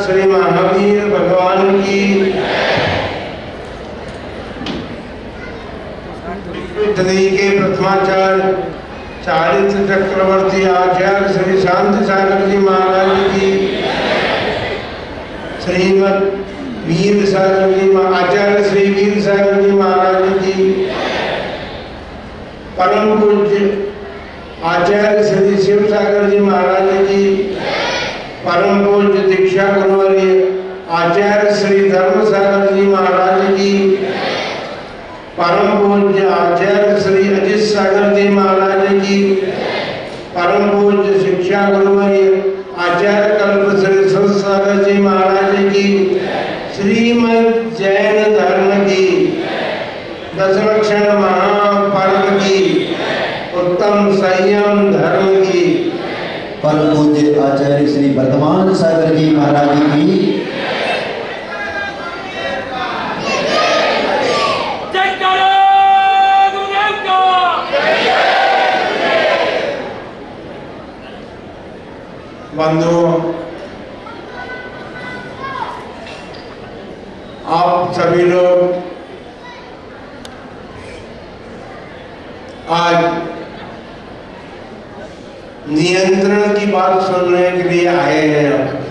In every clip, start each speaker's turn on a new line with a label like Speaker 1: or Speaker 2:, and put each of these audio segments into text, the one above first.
Speaker 1: श्री महावीर भगवान की के प्रथमाचार्य चारित्र चक्रवर्ती आचार्य श्री शांति सागर जी महाराज की, श्रीमद वीर सागर जी आचार्य श्री वीर सागर जी महाराज की, परम पूज्य आचार्य श्री शिव सागर जी महाराज की, परम पूज्य दीक्षा गुरुवर्य आचार्य श्री धर्म सागर जी महाराज की, परम पूज्य आचार्य श्री अजित सागर जी महाराज की, परम पूज्य शिक्षा गुरुवर्य आचार्य कल्प श्री सुर सागर जी महाराज की, श्रीमद जैन धर्म की दशलक्षण महापर्व की, उत्तम संयम धर्म की,
Speaker 2: परम पूज्य आचार्य श्री वर्तमान सागर जी महाराज की,
Speaker 1: बंधुओं, आप सभी लोग आज नियंत्रण की बात सुनने के लिए आए हैं,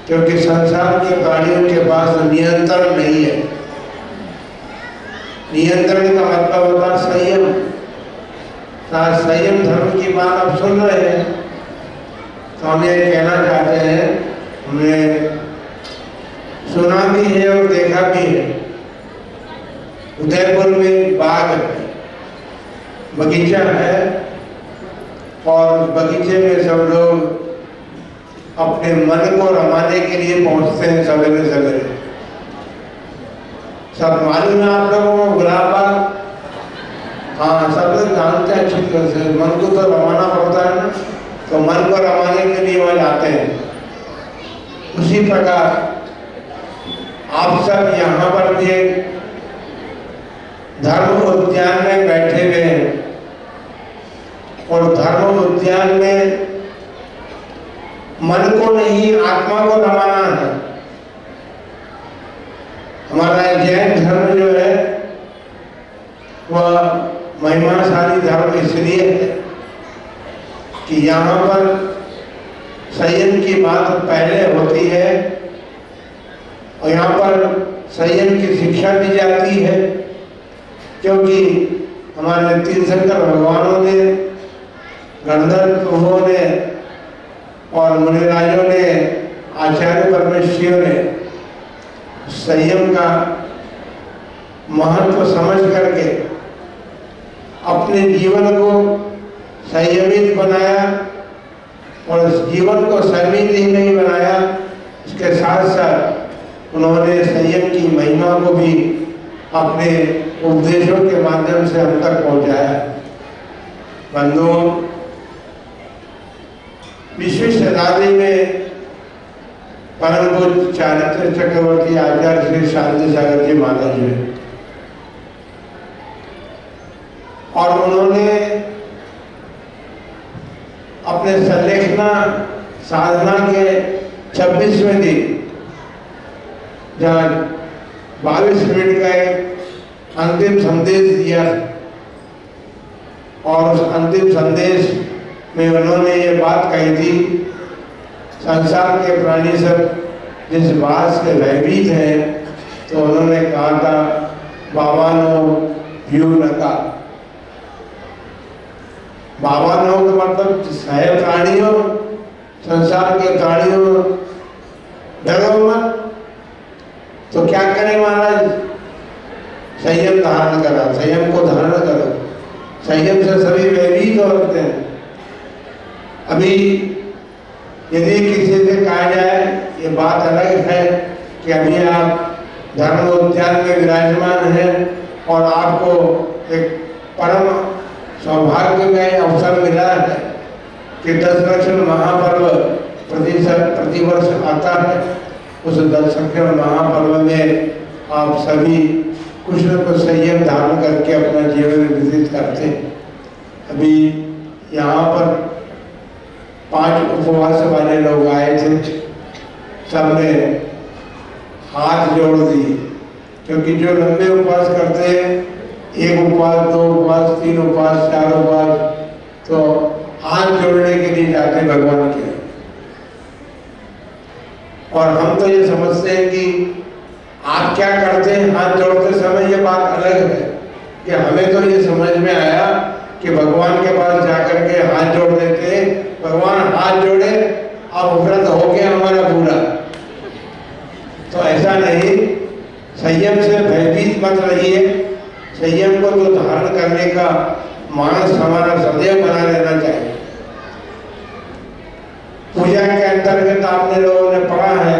Speaker 1: क्योंकि संसार के प्राणियों के पास नियंत्रण नहीं है। नियंत्रण का मतलब होता है संयम। संयम धर्म की बात आप सुन रहे हैं, तो हम ये कहना चाहते हैं, हमने सुना भी है और देखा भी है। उदयपुर में बाग बगीचा है और बगीचे में सब लोग अपने मन को रमाने के लिए पहुंचते हैं सवेरे सवेरे। सब मालूम है आप लोगों को गुलाब बाग? हाँ, सब लोग जानते हैं अच्छी तरह से। मन को तो रमाना पड़ता है ना, तो मन को रमाने के लिए वह जाते हैं। उसी प्रकार आप सब यहाँ पर भी एक धर्म उद्यान में बैठे हुए हैं, और धर्म उद्यान में मन को नहीं आत्मा को रमाना है। हमारा जैन धर्म जो है वह महिमाशाली धर्म इसलिए है कि यहाँ पर संयम की बात पहले होती है, और यहाँ पर संयम की शिक्षा दी जाती है, क्योंकि हमारे तीर्थंकर भगवानों ने, गणधर प्रभुओं ने और मुनिराजों ने, आचार्य परमेश्वरियों ने संयम का महत्व समझ करके अपने जीवन को संयमित बनाया, और उस जीवन को संयमित ही नहीं बनाया, इसके साथ साथ उन्होंने संयम की महिमा को भी अपने उपदेशों के माध्यम से हम तक पहुंचाया। बंधुओं, 20वीं शताब्दी में परम पूज्य चारित्र चक्रवर्ती आचार्य श्री शांति सागर जी महाराज हुए, और उन्होंने अपने संलेखना साधना के 26वें दिन, जहाँ 22 मिनट का एक अंतिम संदेश दिया, और उस अंतिम संदेश में उन्होंने ये बात कही थी, संसार के प्राणी सब जिस बात से भयभीत हैं, तो उन्होंने कहा था बाबा नो व्यू नका। बाबा नो का मतलब है प्राणियों, संसार के प्राणियों डरो मत। तो क्या करें महाराज? संयम धारण करा, संयम को धारण करो। संयम से सभी भयभीत होते हैं। अभी यदि किसी से कहा जाए, ये बात अलग है कि अभी आप धर्म उद्यान में विराजमान हैं और आपको एक परम सौभाग्यमय अवसर मिला है कि 10 लक्षण महापर्व प्रतिवर्ष आता है। उस 10 लक्षण महापर्व में आप सभी कुछ न कुछ संयम धारण करके अपना जीवन व्यतीत करते हैं। अभी यहाँ पर 5 उपवास वाले लोग आए थे, सबने हाथ जोड़ दिए, क्योंकि जो लंबे उपवास करते हैं, 1 उपवास, 2 उपवास, 3 उपवास, 4 उपवास, तो हाथ जोड़ने के लिए जाते भगवान के। और हम तो ये समझते हैं कि आप क्या करते हैं हाथ जोड़ते समय, ये बात अलग है कि हमें तो ये समझ में आया कि भगवान के पास जाकर के हाथ जोड़ देते हैं, भगवान हाथ जोड़े अब व्रत हो गया हमारा पूरा। तो ऐसा नहीं, संयम से भयभीत मत रहिए। संयम को तो धारण करने का मानस हमारा सदैव बना रहना चाहिए। पूजा के अंतर्गत आपने लोगों ने पढ़ा है,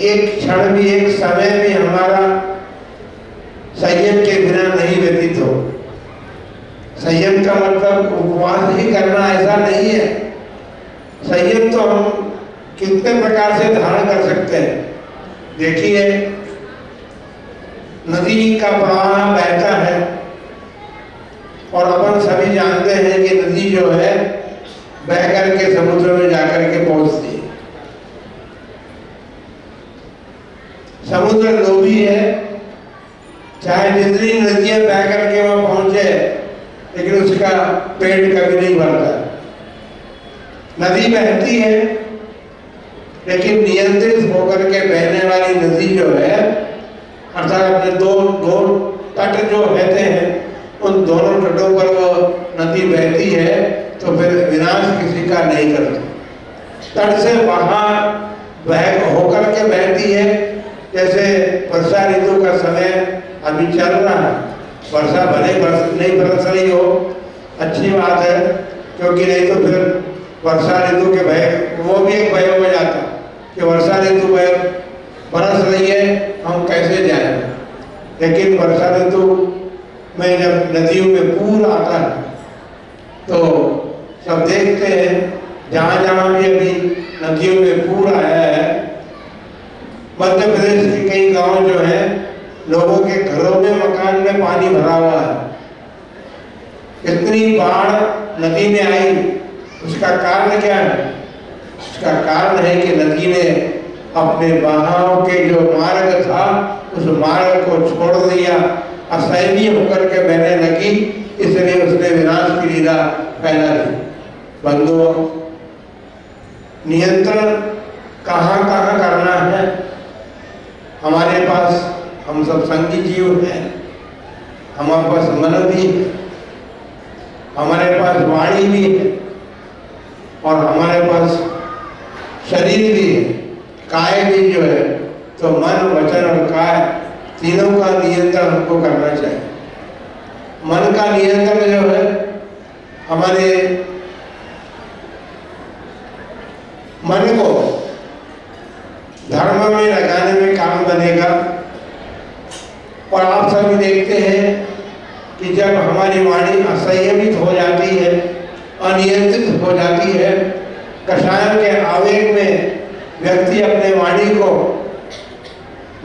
Speaker 1: एक क्षण भी, एक समय भी हमारा संयम के बिना नहीं व्यतीत हो। संयम का मतलब उपवास ही करना ऐसा नहीं है। संयम तो हम कितने प्रकार से धारण कर सकते हैं। देखिए, नदी का प्रवाह बहता है और अपन सभी जानते हैं कि नदी जो है बह करके समुद्र में जाकर के पहुंचती है। समुद्र लोभी है, चाहे जितनी नदियां बह करके वहां पहुंचे, लेकिन उसका पेट कभी नहीं भरता। नदी बहती है, लेकिन नियंत्रित होकर के बहने वाली नदी जो है, अर्थात अपने दो तट जो बहते हैं, उन दोनों तटों पर वो नदी बहती है, तो फिर विनाश किसी का नहीं करती। तट से बाहर बह होकर के बहती है। जैसे वर्षा ऋतु का समय अभी चल रहा है, वर्षा भले नहीं बरस रही हो, अच्छी बात है, क्योंकि नहीं तो फिर वर्षा ऋतु के भय, वो भी एक भय हो जाता कि वर्षा ऋतु बरस रही है, हम कैसे जाएं। लेकिन वर्षा ऋतु में जब नदियों में पूर आता है, तो सब देखते हैं, जहाँ जहाँ भी अभी नदियों में पूर आया है, मध्य प्रदेश के कई गांव जो है, लोगों के घरों में, मकान में पानी भरा हुआ है। इतनी बाढ़ नदी में आई, उसका कारण क्या है? उसका कारण है कि नदी ने अपने बहाव के जो मार्ग था, उस मार्ग को छोड़ दिया, असहनीय होकर के बहने लगी, इसलिए उसने विनाश की लीला फैला दी। बंधुओं, नियंत्रण कहाँ कहाँ करना है? हमारे पास, हम सब संगी जीव हैं, हमारे पास मन भी है, हमारे पास वाणी भी है, और हमारे पास शरीर भी है, काय भी जो है। तो मन, वचन और काय तीनों का नियंत्रण हमको करना चाहिए। मन का नियंत्रण जो है, हमारे मन को धर्म में लगाने में काम बनेगा। और आप सभी देखते हैं कि जब हमारी वाणी असंयमित हो जाती है, अनियंत्रित हो जाती है, कषाय के आवेग में व्यक्ति अपने वाणी को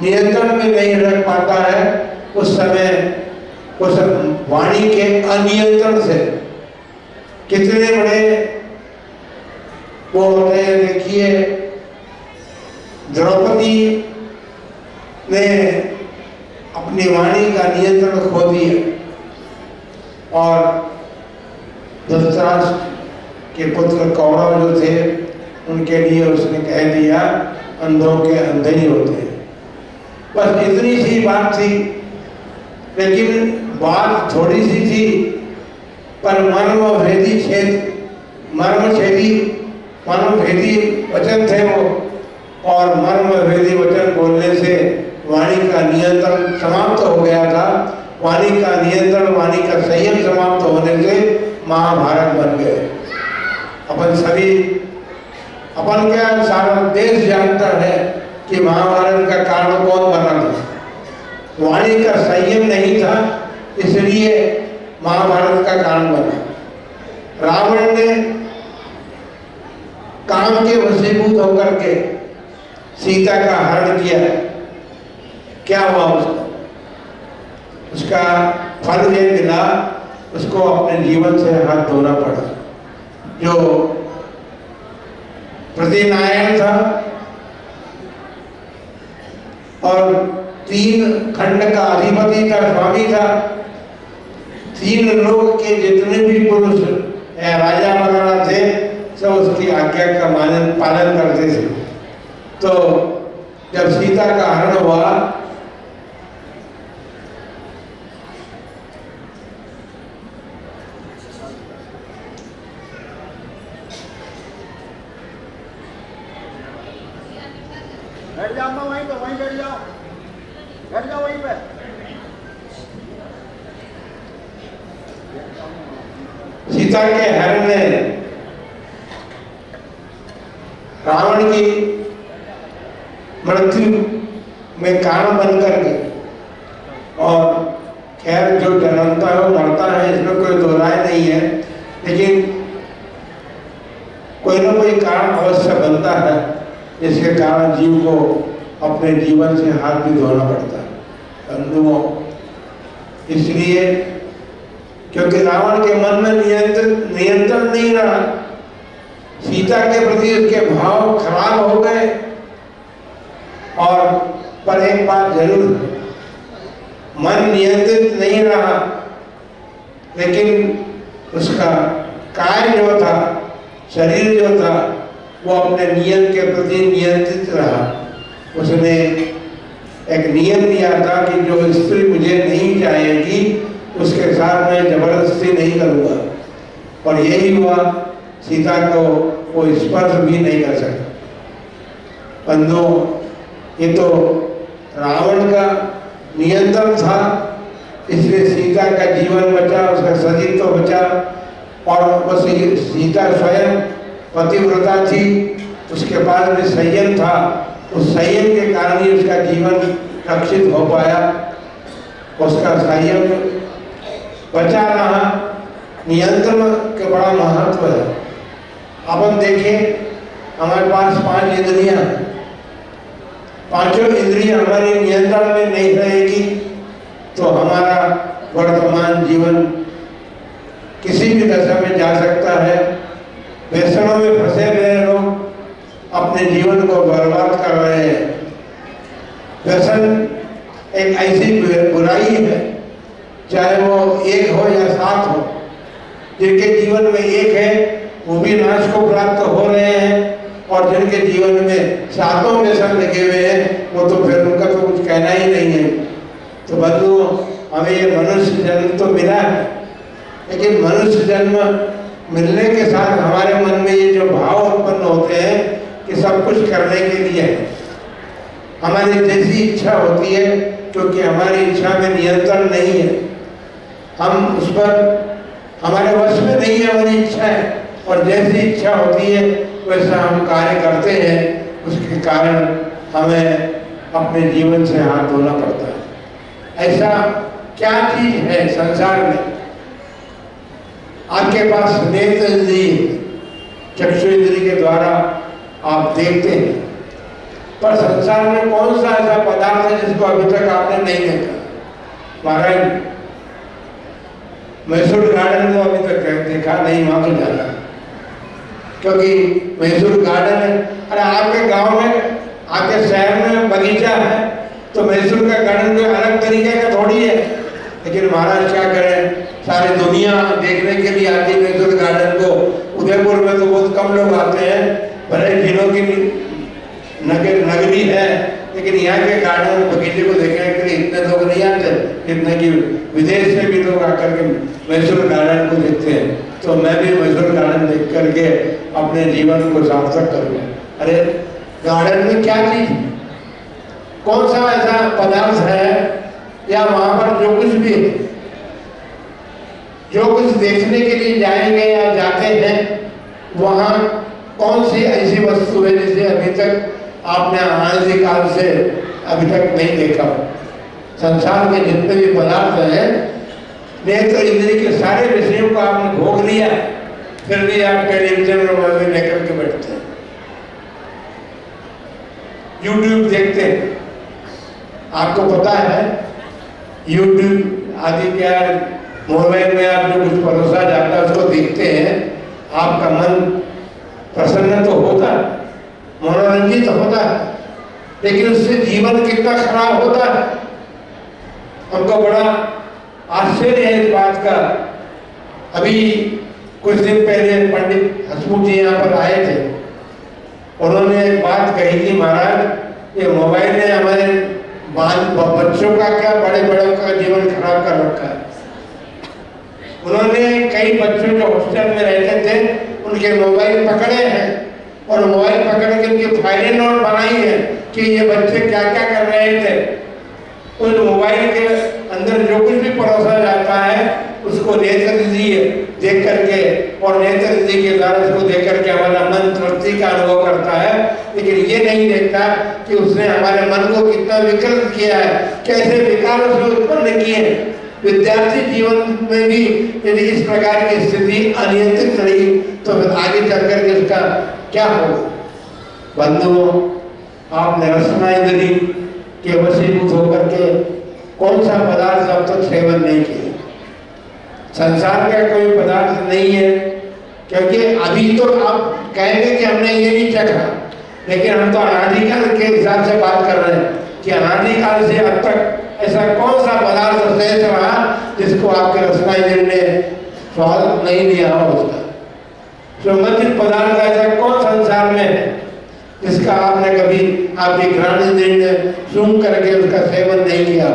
Speaker 1: नियंत्रण में नहीं रख पाता है, उस समय उस वाणी के अनियंत्रण से कितने बड़े वो होते हैं। देखिए, द्रौपदी ने अपनी वाणी का नियंत्रण खो दिया और धृतराष्ट्र के पुत्र कौरव जो थे, उनके लिए उसने कह दिया, अंधों के अंधे ही होते हैं। बस इतनी सी बात थी, लेकिन बात थोड़ी सी थी, पर मर्म छेदी मर्मभेदी वचन थे वो, और मर्मभेदी वचन बोलने से वाणी का नियंत्रण समाप्त हो गया था। वाणी का नियंत्रण, वाणी का संयम समाप्त होने से महाभारत बन गए। अपन सभी, अपन क्या सारा देश जानता है कि महाभारत का कारण कौन बना था। वाणी का संयम नहीं था, इसलिए महाभारत का कारण बना। रावण ने काम के वशीभूत होकर के सीता का हरण किया। क्या हुआ उसका फल ये मिला, उसको अपने जीवन से हाथ धोना पड़ा। जो प्रतिनारायण था और 3 खंड का अधिपति था, स्वामी था, 3 लोग के जितने भी पुरुष राजा वगैरह थे सब उसकी आज्ञा का पालन करते थे। तो जब सीता का हरण हुआ
Speaker 3: बैठ जाओ, वहीं पे, वहीं बैठ जाओ, बैठ जाओ वहीं पे।
Speaker 1: सीता के हरण ने रावण की मृत्यु में कारण बन करके, और खैर जो जन्मता है वो मरता है, इसमें कोई दो राय नहीं है, लेकिन कोई ना कोई कारण अवश्य बनता है जिसके कारण जीव को अपने जीवन से हाथ भी धोना पड़ता है बंधुओं। इसलिए क्योंकि रावण के मन में नियंत्रण नहीं रहा, सीता के प्रति उसके भाव खराब हो गए। और पर एक बात जरूर, मन नियंत्रित नहीं रहा, लेकिन उसका काय जो था, शरीर जो था, वो अपने नियम के प्रति नियंत्रित रहा। उसने एक नियम दिया था कि जो स्त्री मुझे नहीं चाहेगी उसके साथ मैं जबरदस्ती नहीं करूँगा, और यही हुआ। सीता को वो स्पर्श भी नहीं कर सका। बंधुओं, ये तो रावण का नियंत्रण था, इसलिए सीता का जीवन बचा, उसका शरीर तो बचा। और बस सीता स्वयं पतिव्रता थी, उसके पास भी संयम था, उस संयम के कारण ही उसका जीवन रक्षित हो पाया, उसका संयम बचा रहा। नियंत्रण का बड़ा महत्व है। अपन देखें, हमारे पास 5 इंद्रियां, पांचों इंद्रियां हमारे नियंत्रण में नहीं रहेगी तो हमारा वर्तमान जीवन किसी भी दशा में जा सकता है। व्यसनों में फंसे हुए लोग अपने जीवन को बर्बाद कर रहे हैं। व्यसन एक ऐसी बुराई है, चाहे वो 1 हो या 7 हो, जिनके जीवन में 1 है वो भी नाश को प्राप्त हो रहे हैं, और जिनके जीवन में 7 व्यसन लगे हुए हैं वो तो फिर उनका तो कुछ कहना ही नहीं है। तो बंधुओं, हमें ये मनुष्य जन्म तो मिला है, लेकिन मनुष्य जन्म मिलने के साथ हमारे मन में ये जो भाव उत्पन्न होते हैं कि सब कुछ करने के लिए है, हमारी जैसी इच्छा होती है, क्योंकि हमारी इच्छा में नियंत्रण नहीं है, हम उस पर, हमारे वश में नहीं है हमारी इच्छा है, और जैसी इच्छा होती है वैसा हम कार्य करते हैं। उसके कारण हमें अपने जीवन से हाथ धोना पड़ता है। ऐसा क्या चीज है संसार में? आपके पास नेत्र इंद्रिय, चक्षु इंद्रिय के द्वारा आप देखते हैं, पर संसार में कौन सा ऐसा पदार्थ है जिसको अभी तक आपने नहीं देखा? महाराज, मैसूर गार्डन को अभी तक देखा नहीं, वहां तो जाना, क्योंकि मैसूर गार्डन है। अरे आपके गांव में, आपके शहर में बगीचा है, तो मैसूर का गार्डन कोई अलग तरीके का थोड़ी है। लेकिन महाराज क्या करें, सारी दुनिया देखने के लिए आती है मैसूर गार्डन को। उदयपुर में तो बहुत कम लोग आते हैं, भले जिलों की नगरी है, लेकिन यहाँ के गार्डन बगीचे को देखने के लिए इतने लोग नहीं आते जितने कि विदेश से भी लोग आकर के मैसूर गार्डन को देखते हैं। तो मैं भी मैसूर गार्डन देख करके अपने जीवन को सार्थक करूँगा। अरे गार्डन में क्या चीज, कौन सा ऐसा पदार्थ है या वहां पर जो कुछ भी, जो कुछ देखने के लिए जाएंगे या जाते हैं, वहां कौन सी ऐसी वस्तु है जिसे अभी तक आपने अनादिकाल से अभी तक नहीं देखा। संसार के जितने भी पदार्थ हैं, नेत्र इंद्रिय के सारे विषयों को आपने भोग लिया, फिर भी आप टेलीविजन और मोबाइल लेकर के बैठते हैं, यूट्यूब देखते हैं। आपको पता है यूट्यूब आदि क्या, मोबाइल में आप जो कुछ परोसा जाता है उसको देखते हैं, आपका मन प्रसन्न तो होता, मनोरंजित होता है, लेकिन उससे जीवन कितना खराब होता है। हमको बड़ा आश्चर्य है इस बात का। अभी कुछ दिन पहले पंडित हसमुख जी यहाँ पर आए थे, उन्होंने एक बात कही कि महाराज ये मोबाइल ने हमारे बच्चों का क्या, बड़े बड़ों का जीवन खराब कर रखा है। उन्होंने कई बच्चों जो हॉस्टल में रहते थे उनके मोबाइल पकड़े हैं और मोबाइल पकड़ के उनकी फाइलें नोट बनाई है कि ये बच्चे क्या क्या कर रहे थे। उस मोबाइल के अंदर जो कुछ भी परोसा जाता है उसको नेत्र दीजिए देख करके, और नेत्र दीजिए के द्वारा उसको देख करके हमारा मन तृप्ति का अनुभव करता है, लेकिन ये नहीं देखता कि उसने हमारे मन को कितना विकृत किया है, कैसे विकार उसने उत्पन्न किए हैं। विद्यार्थी जीवन में भी यदि इस प्रकार की स्थिति अनियंत्रित रही तो फिर आगे चल करके उसका क्या होगा। बंधुओं, आपने रसना इंद्री के वशीभूत होकर के कौन सा पदार्थ अब तक सेवन नहीं किया। संसार का कोई पदार्थ नहीं है, क्योंकि अभी तो आप कहेंगे कि हमने ये नहीं चखा, लेकिन हम तो अनादिकाल के हिसाब से बात कर रहे हैं कि अनादिकाल से अब तक ऐसा कौन सा पदार्थ शेष रहा जिसको आपके रसना इंद्रिय ने स्वाद नहीं लिया हो। उसका सुगंधित पदार्थ ऐसा कौन संसार में है जिसका आपने कभी आपकी घ्राण इंद्रिय ने सूंघ करके उसका सेवन नहीं किया।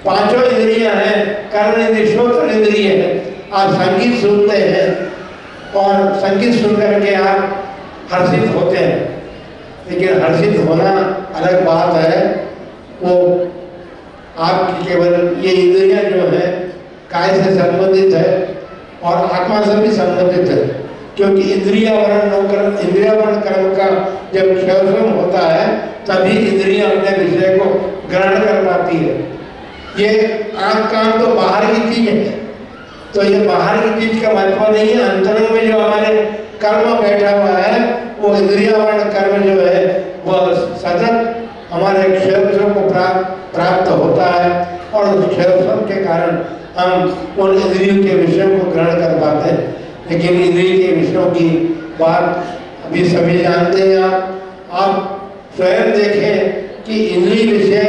Speaker 1: पांचों इंद्रियां हैं, कर्ण इंद्रिय, श्रोत्र इंद्रिय है। आप संगीत सुनते हैं और संगीत सुन करके आप हर्षित होते हैं, लेकिन हर्षित होना अलग बात है। वो आपकी केवल ये इंद्रियां जो है काय से संबंधित है और आत्मा से भी संबंधित है, क्योंकि इंद्रियावरण कर्म का जब क्षयम होता है तभी इंद्रियां अपने विषय को ग्रहण कर पाती है। ये आंख कान तो बाहर की चीज है, तो ये बाहर की चीज का महत्व नहीं है। अंतरंग में जो हमारे कर्म बैठा हुआ है वो इंद्रियावरण कर्म जो है वह सतत हमारे क्षयम को प्राप्त होता है, और उस क्षयम के कारण हम उन इंद्रियों के विषयों को ग्रहण कर पाते हैं। लेकिन इंद्रिय के विषयों की बात अभी सभी जानते हैं। आप स्वयं देखें कि इंद्रिय विषय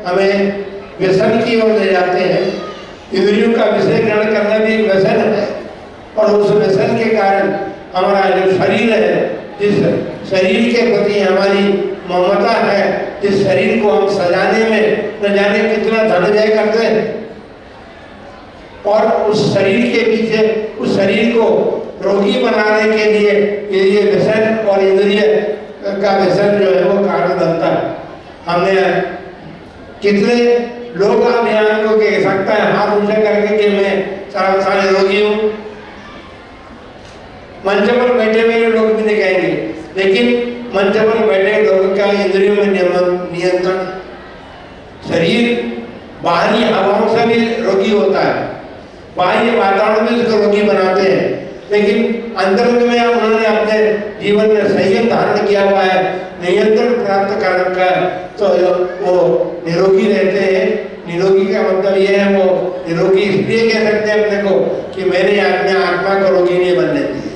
Speaker 1: हमें व्यसन की ओर ले जाते हैं। इंद्रियों का विषय ग्रहण करना भी एक व्यसन है, और उस व्यसन के कारण हमारा जो शरीर है, जिस शरीर के प्रति हमारी ममता है, जिस शरीर को हम सजाने में न जाने कितना धन व्यय करते हैं, और उस शरीर के पीछे उस शरीर को रोगी बनाने के लिए ये व्यसन और इंद्रिय का व्यसन जो है वो कारण बनता है। हमने कितने लोग आप यहाँ को कह सकता है हाथ ऊंचा करके कि मैं सारे रोगी हूँ। मंच पर बैठे हुए लोग भी नहीं कहेंगे, लेकिन मंच पर बैठे लोगों का इंद्रियों में नियंत्रण, शरीर बाहरी हवाओं से भी रोगी होता है, बाह्य वातावरण में उसको रोगी बनाते हैं, लेकिन अंतरंग में उन्होंने अपने जीवन में संयम धारण किया हुआ है, नियंत्रण प्राप्त कर रखा है, तो वो निरोगी रहते हैं। निरोगी का मतलब ये है, वो निरोगी इसलिए कह सकते हैं अपने को कि मैंने अपने आत्मा को रोगी नहीं बनने दी।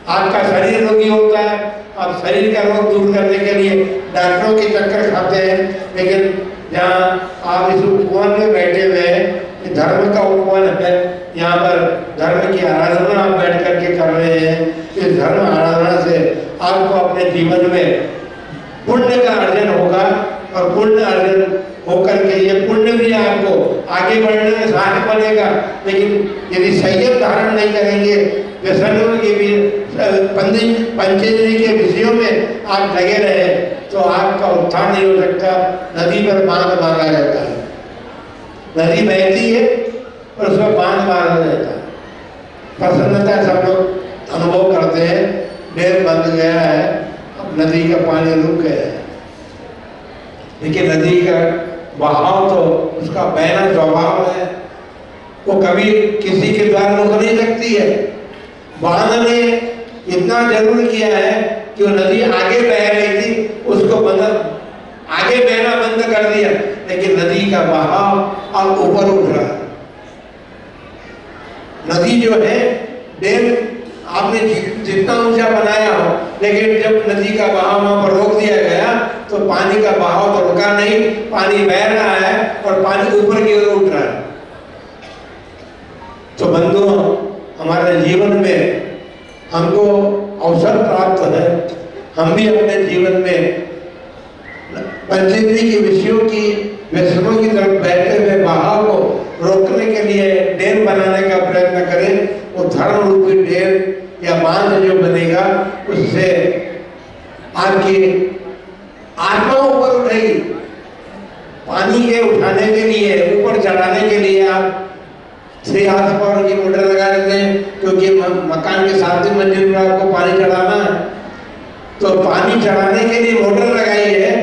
Speaker 1: आपका शरीर रोगी होता है, आप शरीर का रोग दूर करने के लिए डॉक्टरों के चक्कर खाते हैं, लेकिन जहाँ आप इस उपवन में बैठे हुए हैं, धर्म का उपवन है, यहाँ पर धर्म की आराधना आप बैठ करके कर रहे हैं। इस धर्म आराधना से आपको अपने जीवन में पुण्य का अर्जन होगा, और पुण्य अर्जन होकर के ये पुण्य भी आपको आगे आगे बढ़ने में सहायक बनेगा। लेकिन यदि संयम धारण नहीं करेंगे, व्यसनों के भी पंचेंद्रिय के विषयों में आप लगे रहे तो आपका उत्थान नहीं हो सकता। नदी पर बांध मारा जाता है, नदी बहती है और उसमें बांध मारा जाता है। प्रसन्नता सब लोग अनुभव करते हैं, डेर बंद गया है, अब नदी का पानी रुक गया है। लेकिन नदी का बहाव तो उसका बहना स्वभाव है, वो कभी किसी के द्वारा रुक नहीं सकती है। बांध ने इतना जरूर किया है कि वो नदी आगे बह रही थी, उसको आगे बहना बंद कर दिया, लेकिन नदी का बहाव अब ऊपर उठ रहा है। नदी जो है डेम आपने जितना ऊंचा बनाया हो, लेकिन जब नदी का बहाव वहां पर रोक दिया गया तो पानी का बहाव तो रुका नहीं, पानी बह रहा है और पानी ऊपर की ओर उठ रहा है। तो बंधुओं, हमारे जीवन में हमको अवसर प्राप्त है, हम भी अपने जीवन में पंचेंद्रिय के विषयों की व्यसनों की तरफ बहते हुए बहाव को रोकने के लिए डैम बनाने का प्रयत्न करें। वो धर्म रूपी डैम या बांध जो बनेगा, उससे आपकी आत्मा ऊपर उठेगी। पानी के उठाने के लिए, ऊपर चढ़ाने के लिए आप 3 हाथ की मोटर लगा देते हैं, क्योंकि मकान के 7वीं मंजिल पर आपको पानी चढ़ाना है। तो पानी चढ़ाने के लिए मोटर लगाई है,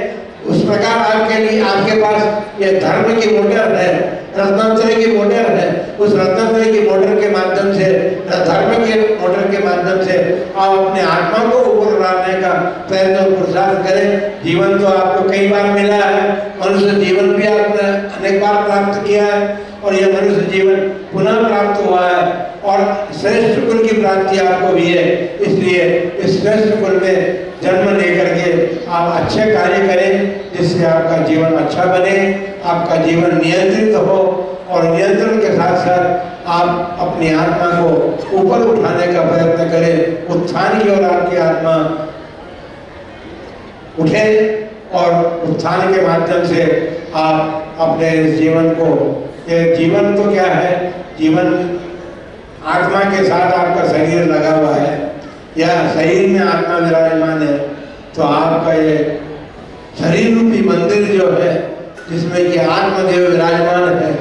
Speaker 1: उस प्रकार आपके लिए आपके पास ये धर्म की मोटर है, रत्नात्रय की मोटर है। उस रत्नात्रय की मोटर के माध्यम से, धर्म के मोटर के माध्यम से आप अपने आत्मा को ऊपर लाने का प्रयत्न पुरुषार्थ करें। जीवन तो आपको कई बार मिला है, मनुष्य जीवन भी आपने अनेक बार प्राप्त किया है और यह मनुष्य जीवन पुनः प्राप्त हुआ है और श्रेष्ठ कुल की प्राप्ति आपको भी है। इसलिए इस श्रेष्ठ कुल में जन्म लेकर के आप अच्छे कार्य करें, जिससे आपका जीवन अच्छा बने, आपका जीवन नियंत्रित हो और नियंत्रण के साथ साथ आप अपनी आत्मा को ऊपर उठाने का प्रयत्न करें। उत्थान की ओर आपकी आत्मा उठे और उत्थान के माध्यम से आप अपने जीवन को, ये जीवन तो क्या है, जीवन आत्मा के साथ आपका शरीर लगा हुआ है या शरीर में आत्मा विराजमान है, तो आपका ये शरीर रूपी मंदिर जो है, जिसमें कि आत्मदेव विराजमान है,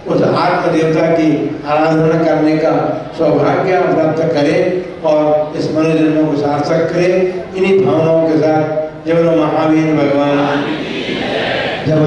Speaker 1: उस आत्मदेवता की आराधना करने का सौभाग्य आप प्राप्त करें और इस मनुष्य जन्म को सार्थक करें। इन्हीं भावनाओं के साथ जब महावीर भगवान